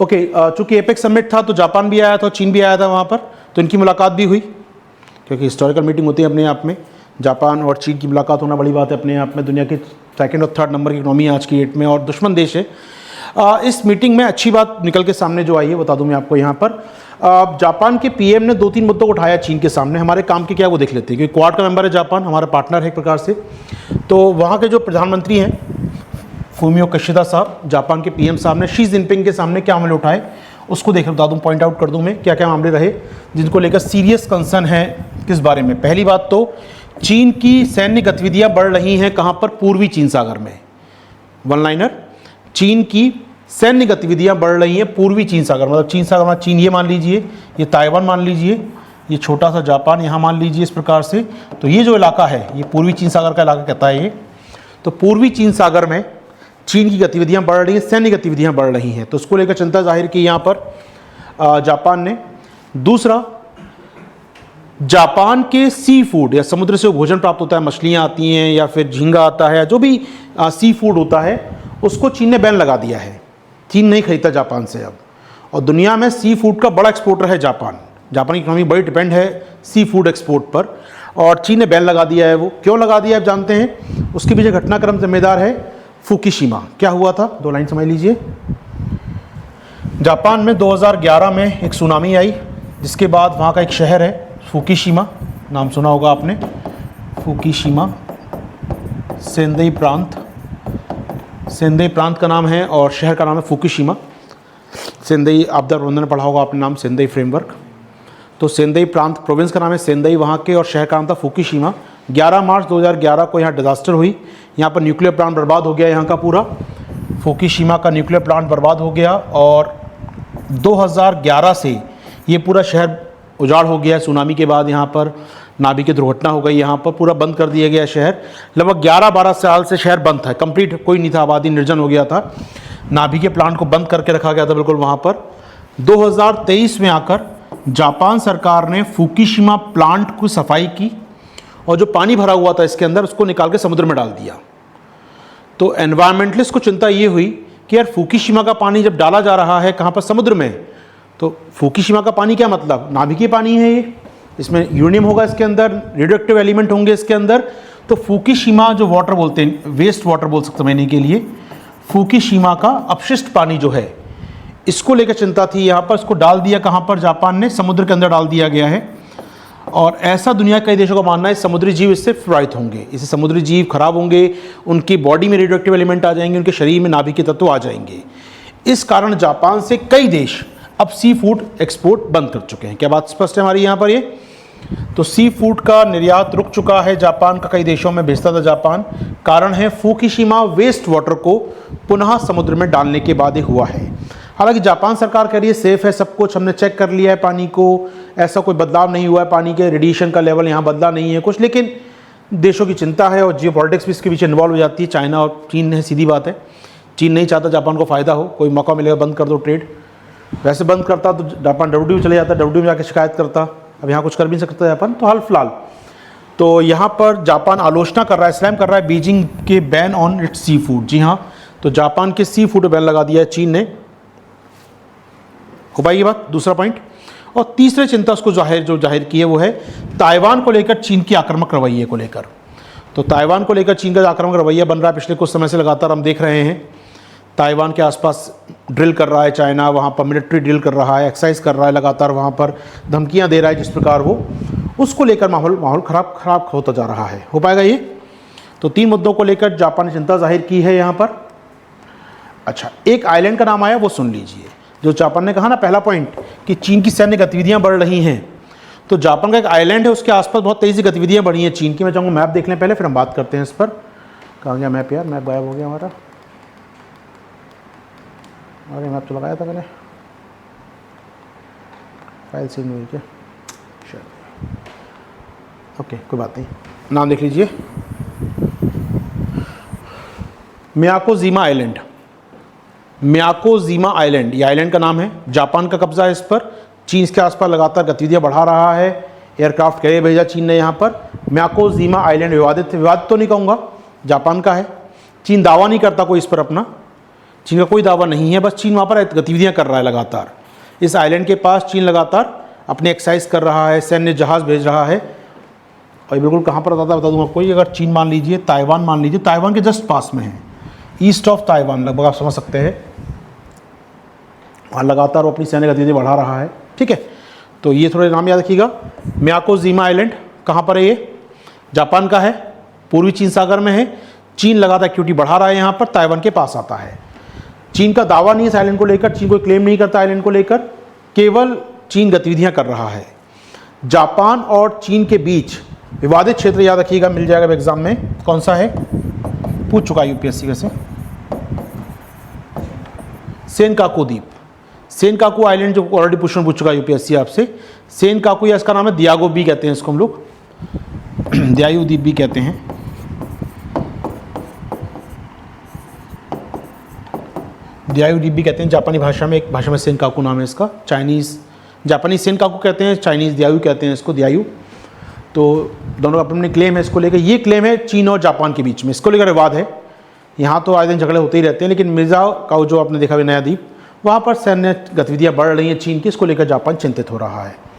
Okay, चूंकि apex summit था तो जापान भी आया था, चीन भी आया था वहाँ पर, तो इनकी मुलाकात भी हुई, क्योंकि हिस्टोरिकल मीटिंग होती है अपने आप में। जापान और चीन की मुलाकात होना बड़ी बात है अपने आप में। दुनिया की सेकंड और थर्ड नंबर की इकोनॉमी आज की डेट में और दुश्मन देश है। इस मीटिंग में अच्छी बात निकल के सामने जो आई है बता दूं मैं आपको यहाँ पर। जापान के पीएम ने 2-3 मुद्दों को उठाया चीन के सामने। हमारे काम के क्या वो देख लेते हैं, क्योंकि क्वाड का मेंबर है जापान, हमारा पार्टनर है एक प्रकार से। तो वहाँ के जो प्रधानमंत्री हैं फूमियो किशिदा साहब, जापान के पीएम साहब ने शी जिनपिंग के सामने क्या मामले उठाए उसको देख बता दूं, पॉइंट आउट कर दूं मैं क्या क्या मामले रहे जिनको लेकर सीरियस कंसर्न है। किस बारे में? पहली बात तो चीन की सैन्य गतिविधियां बढ़ रही हैं कहां पर? पूर्वी चीन सागर में। वन लाइनर, चीन की सैन्य गतिविधियां बढ़ रही हैं पूर्वी चीन सागर, मतलब चीन सागर में चीन ये मान लीजिए, ये ताइवान मान लीजिए, ये छोटा सा जापान यहाँ मान लीजिए इस प्रकार से। तो ये जो इलाका है ये पूर्वी चीन सागर का इलाका कहता है ये। तो पूर्वी चीन सागर में चीन की गतिविधियां बढ़ रही हैं, सैन्य गतिविधियां बढ़ रही हैं, तो उसको लेकर चिंता जाहिर की यहाँ पर जापान ने। दूसरा, जापान के सी फूड या समुद्र से भोजन प्राप्त होता है, मछलियाँ आती हैं या फिर झींगा आता है, जो भी सी फूड होता है उसको चीन ने बैन लगा दिया है। चीन नहीं खरीदता जापान से अब, और दुनिया में सी फूड का बड़ा एक्सपोर्टर है जापान। जापान की इकोनॉमी बड़ी डिपेंड है सी फूड एक्सपोर्ट पर, और चीन ने बैन लगा दिया है। वो क्यों लगा दिया आप जानते हैं? उसके पीछे घटनाक्रम जिम्मेदार है फुकुशिमा। क्या हुआ था? 2 लाइन समझ लीजिए। जापान में 2011 में एक सुनामी आई, जिसके बाद वहाँ का एक शहर है फुकुशिमा, नाम सुना होगा आपने, फुकुशिमा, सेंदई प्रांत, सेंदई प्रांत का नाम है और शहर का नाम है फुकुशिमा। सेंदई आपदा प्रबंधन पढ़ा होगा आपने नाम, सेंदई फ्रेमवर्क। तो सेंदई प्रांत प्रोविंस का नाम है सेंदई वहाँ के, और शहर का नाम था फुकुशिमा। 11 मार्च 2011 को यहाँ डिजास्टर हुई, यहाँ पर न्यूक्लियर प्लांट बर्बाद हो गया, यहाँ का पूरा फुकुशिमा का न्यूक्लियर प्लांट बर्बाद हो गया, और 2011 से ये पूरा शहर उजाड़ हो गया। सुनामी के बाद यहाँ पर नाभिक की दुर्घटना हो गई, यहाँ पर पूरा बंद कर दिया गया शहर। लगभग 11-12 साल से शहर बंद था, कंप्लीट कोई नहीं था, आबादी निर्जन हो गया था। नाभिक के प्लांट को बंद करके रखा गया था बिल्कुल वहाँ पर। 2023 में आकर जापान सरकार ने फुकुशिमा प्लांट की सफाई की, और जो पानी भरा हुआ था इसके अंदर उसको निकाल के समुद्र में डाल दिया। तो एनवायरमेंटलिस्ट को चिंता ये हुई कि यार फुकुशिमा का पानी जब डाला जा रहा है कहाँ पर? समुद्र में। तो फुकुशिमा का पानी क्या मतलब? नाभिकीय पानी है ये, इसमें यूरेनियम होगा इसके अंदर, रेडियोएक्टिव एलिमेंट होंगे इसके अंदर। तो फुकुशिमा जो वाटर बोलते हैं, वेस्ट वाटर बोल सकते समझने के लिए, फुकुशिमा का अपशिष्ट पानी जो है इसको लेकर चिंता थी यहाँ पर। इसको डाल दिया कहाँ पर? जापान ने समुद्र के अंदर डाल दिया गया है, और ऐसा दुनिया के कई देशों का मानना है समुद्री जीव इससे प्रभावित होंगे, इससे समुद्री जीव खराब होंगे, उनकी बॉडी में रेडियोएक्टिव एलिमेंट आ जाएंगे, उनके शरीर में नाभिकीय तत्व आ जाएंगे। इस कारण जापान से कई देश अब सी फूड एक्सपोर्ट बंद कर चुके हैं। क्या बात स्पष्ट है हमारी यहाँ पर? ये तो सी फूड का निर्यात रुक चुका है जापान का, कई देशों में भेजता था जापान। कारण है फुकुशिमा वेस्ट वाटर को पुनः समुद्र में डालने के बाद ही हुआ है। हालांकि जापान सरकार कह रही है सेफ है सब कुछ, हमने चेक कर लिया है पानी को, ऐसा कोई बदलाव नहीं हुआ है, पानी के रेडिएशन का लेवल यहाँ बदला नहीं है कुछ। लेकिन देशों की चिंता है और जियोपॉलिटिक्स भी इसके पीछे इन्वॉल्व हो जाती है। चाइना और चीन है, सीधी बात है। चीन नहीं चाहता जापान को फ़ायदा हो, कोई मौका मिलेगा बंद कर दो ट्रेड। वैसे बंद करता तो जापान WTO चले जाता, WTO में जाकर शिकायत करता। अब यहाँ कुछ कर भी नहीं सकता जापान, तो हाल फिलहाल तो यहाँ पर जापान आलोचना कर रहा है, स्लैम कर रहा है बीजिंग के ban on its seafood. जी हाँ, तो जापान के सी फूड बैन लगा दिया है चीन ने। हो पाएगी बात? दूसरा पॉइंट। और तीसरे चिंता उसको जाहिर की है वो है ताइवान को लेकर चीन की आक्रामक रवैये को लेकर। तो ताइवान को लेकर चीन का आक्रामक रवैया बन रहा है पिछले कुछ समय से, लगातार हम देख रहे हैं। ताइवान के आसपास ड्रिल कर रहा है चाइना, वहाँ पर मिलिट्री ड्रिल कर रहा है, एक्सरसाइज कर रहा है लगातार, वहाँ पर धमकियाँ दे रहा है जिस प्रकार वो, उसको लेकर माहौल खराब होता जा रहा है। हो पाएगा ये? तो 3 मुद्दों को लेकर जापान ने चिंता जाहिर की है यहाँ पर। अच्छा, एक आइलैंड का नाम आया, वो सुन लीजिए। जो जापान ने कहा ना पहला पॉइंट कि चीन की सैन्य गतिविधियां बढ़ रही हैं, तो जापान का एक आइलैंड है, उसके आसपास बहुत तेज़ी से गतिविधियां बढ़ी हैं चीन की। मैं चाहूँगा मैप देख लें पहले, फिर हम बात करते हैं इस पर। कहाँ गया मैप यार? मैप गायब हो गया हमारा। अरे मैप तो लगाया था मैंने, फाइल सेव नहीं हुई क्या? ओके, कोई बात नहीं। नाम देख लीजिए, मियाकोजिमा आइलैंड। मियाकोजिमा आइलैंड, ये आइलैंड का नाम है। जापान का कब्जा है इस पर। चीन इसके आसपास लगातार गतिविधियां बढ़ा रहा है। एयरक्राफ्ट कैरियर भेजा चीन ने यहाँ पर। मियाकोजिमा आइलैंड विवादित तो नहीं कहूँगा, जापान का है। चीन दावा नहीं करता कोई इस पर अपना, चीन का कोई दावा नहीं है, बस चीन वहाँ पर गतिविधियाँ कर रहा है लगातार। इस आइलैंड के पास चीन लगातार अपने एक्सरसाइज कर रहा है, सैन्य जहाज़ भेज रहा है। और ये बिल्कुल कहाँ पर आता है बता दूँगा आपको। अगर चीन मान लीजिए, ताइवान मान लीजिए, ताइवान के जस्ट पास में है, ईस्ट ऑफ ताइवान लगभग आप समझ सकते हैं। वहाँ लगातार वो अपनी सैन्य गतिविधि बढ़ा रहा है, ठीक है। तो ये थोड़े नाम याद रखिएगा। मियाकोजीमा आइलैंड कहाँ पर है? ये जापान का है, पूर्वी चीन सागर में है। चीन लगातार एक्टिविटी बढ़ा रहा है यहाँ पर, ताइवान के पास आता है। चीन का दावा नहीं है इस आइलैंड को लेकर, चीन कोई क्लेम नहीं करता आइलैंड को लेकर, केवल चीन गतिविधियाँ कर रहा है। जापान और चीन के बीच विवादित क्षेत्र याद रखिएगा, मिल जाएगा एग्जाम में, कौन सा है, पूछ चुका है यूपीएससी वैसे। सेनकाकू द्वीप, सेनकाकू आइलैंड जो ऑलरेडी क्वेश्चन पूछ चुका है यूपीएससी आपसे। सेनकाकू या इसका नाम है दियागो भी कहते हैं इसको हम लोग, दियायु द्वीप भी कहते हैं। दियायु द्वीप भी कहते हैं जापानी भाषा में, एक भाषा में सेनकाकू नाम है इसका। चाइनीज़, जापानी सेनकाकू कहते हैं, चाइनीज़ दियायु कहते हैं इसको, दियायु। तो दोनों अपने क्लेम है इसको लेकर। ये क्लेम है चीन और जापान के बीच में, इसको लेकर विवाद है। यहाँ तो आए दिन झगड़े होते ही रहते हैं, लेकिन मिर्जा का जो आपने देखा हुआ नया द्वीप, वहाँ पर सैन्य गतिविधियाँ बढ़ रही हैं चीन की, इसको लेकर जापान चिंतित हो रहा है।